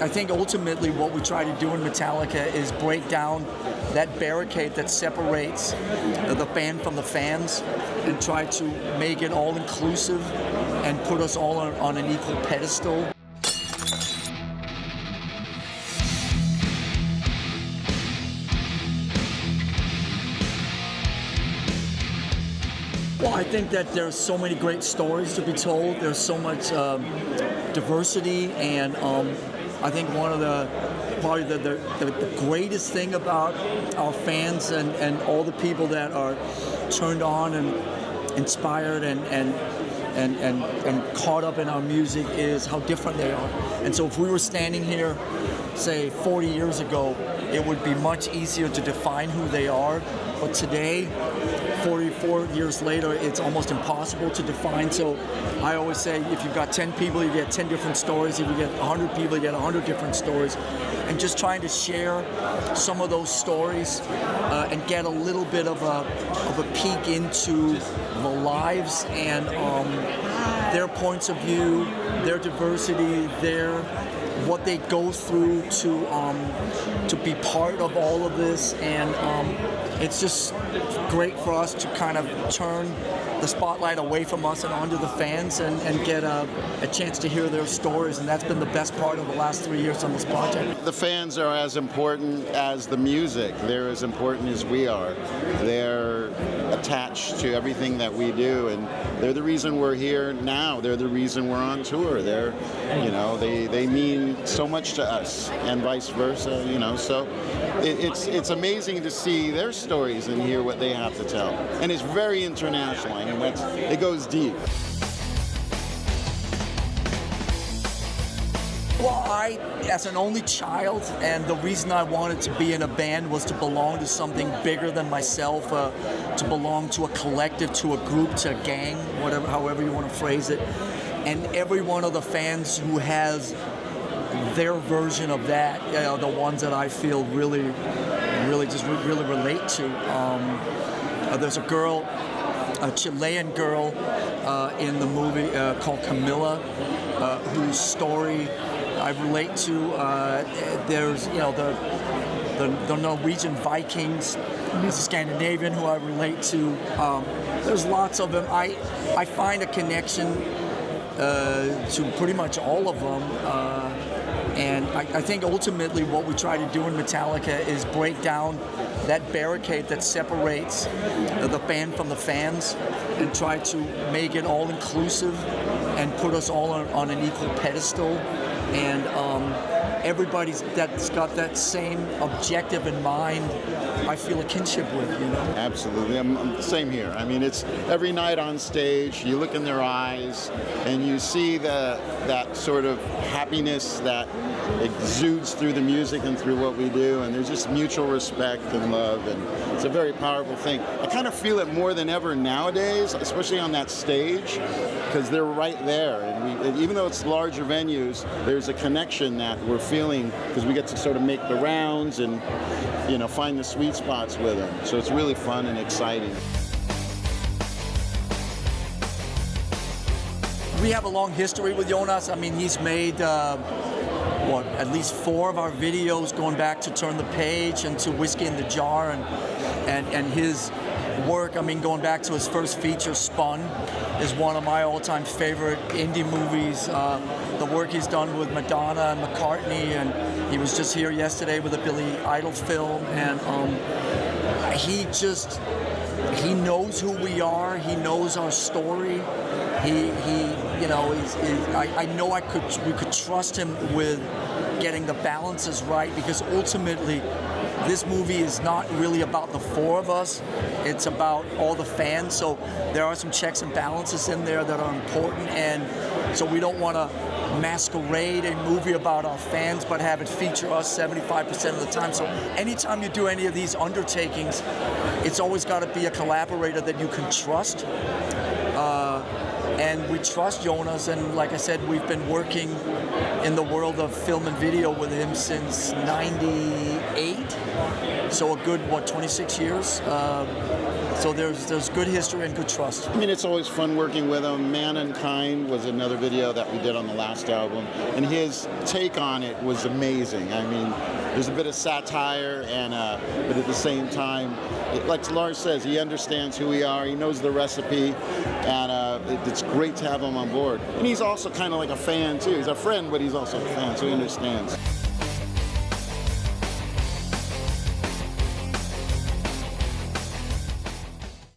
I think ultimately what we try to do in Metallica is break down that barricade that separates the band from the fans and try to make it all inclusive and put us all on an equal pedestal. Well, I think that there's so many great stories to be told. There's so much diversity, and I think one of probably the greatest thing about our fans and all the people that are turned on and inspired and caught up in our music is how different they are. And so if we were standing here, say 40 years ago, it would be much easier to define who they are. But today, 44 years later, it's almost impossible to define. So I always say, if you've got 10 people, you get 10 different stories. If you get 100 people, you get 100 different stories. And just trying to share some of those stories and get a little bit of a peek into the lives and their points of view, their diversity, what they go through to be part of all of this, and it's just great for us to kind of turn the spotlight away from us and onto the fans and get a chance to hear their stories, and that's been the best part of the last 3 years on this project. The fans are as important as the music. They're as important as we are. They're attached to everything that we do, and they're the reason we're here now. They're the reason we're on tour. They mean so much to us, and vice versa. So it's amazing to see their stories and hear what they have to tell. And it's very international. I mean, it goes deep. Well, as an only child, and the reason I wanted to be in a band was to belong to something bigger than myself, to belong to a collective, to a group, to a gang, however you want to phrase it. And every one of the fans who has their version of that, the ones that I feel really relate to. There's a girl, a Chilean girl in the movie called Camilla, whose story I relate to. There's the Norwegian Vikings. There's a Scandinavian who I relate to. There's lots of them. I find a connection to pretty much all of them. And I think ultimately what we try to do in Metallica is break down that barricade that separates the band from the fans and try to make it all inclusive and put us all on an equal pedestal. And everybody's that's got that same objective in mind, I feel a kinship with, Absolutely. I'm same here. I mean, it's every night on stage, you look in their eyes and you see that sort of happiness that exudes through the music and through what we do, and there's just mutual respect and love, and it's a very powerful thing. I kind of feel it more than ever nowadays, especially on that stage, because they're right there, and even though it's larger venues, there's a connection that we're feeling because we get to sort of make the rounds and find the sweet spots with them. So it's really fun and exciting. We have a long history with Jonas. I mean, he's made at least 4 of our videos going back to Turn the Page and to Whiskey in the Jar, and his work, I mean, going back to his first feature, Spun, is one of my all-time favorite indie movies. The work he's done with Madonna and McCartney, and he was just here yesterday with a Billy Idol film, and he knows who we are. He knows our story. I know we could trust him with getting the balances right, because ultimately this movie is not really about the 4 of us. It's about all the fans. So there are some checks and balances in there that are important, and so we don't want to masquerade a movie about our fans but have it feature us 75% of the time. So anytime you do any of these undertakings, it's always got to be a collaborator that you can trust. And we trust Jonas, and like I said, we've been working in the world of film and video with him since '98. So a good, 26 years. So there's good history and good trust. I mean, it's always fun working with him. Man and Kind was another video that we did on the last album, and his take on it was amazing. I mean, there's a bit of satire, but at the same time, like Lars says, he understands who we are, he knows the recipe, and it's great to have him on board. And he's also kind of like a fan too. He's a friend, but he's also a fan, so he understands.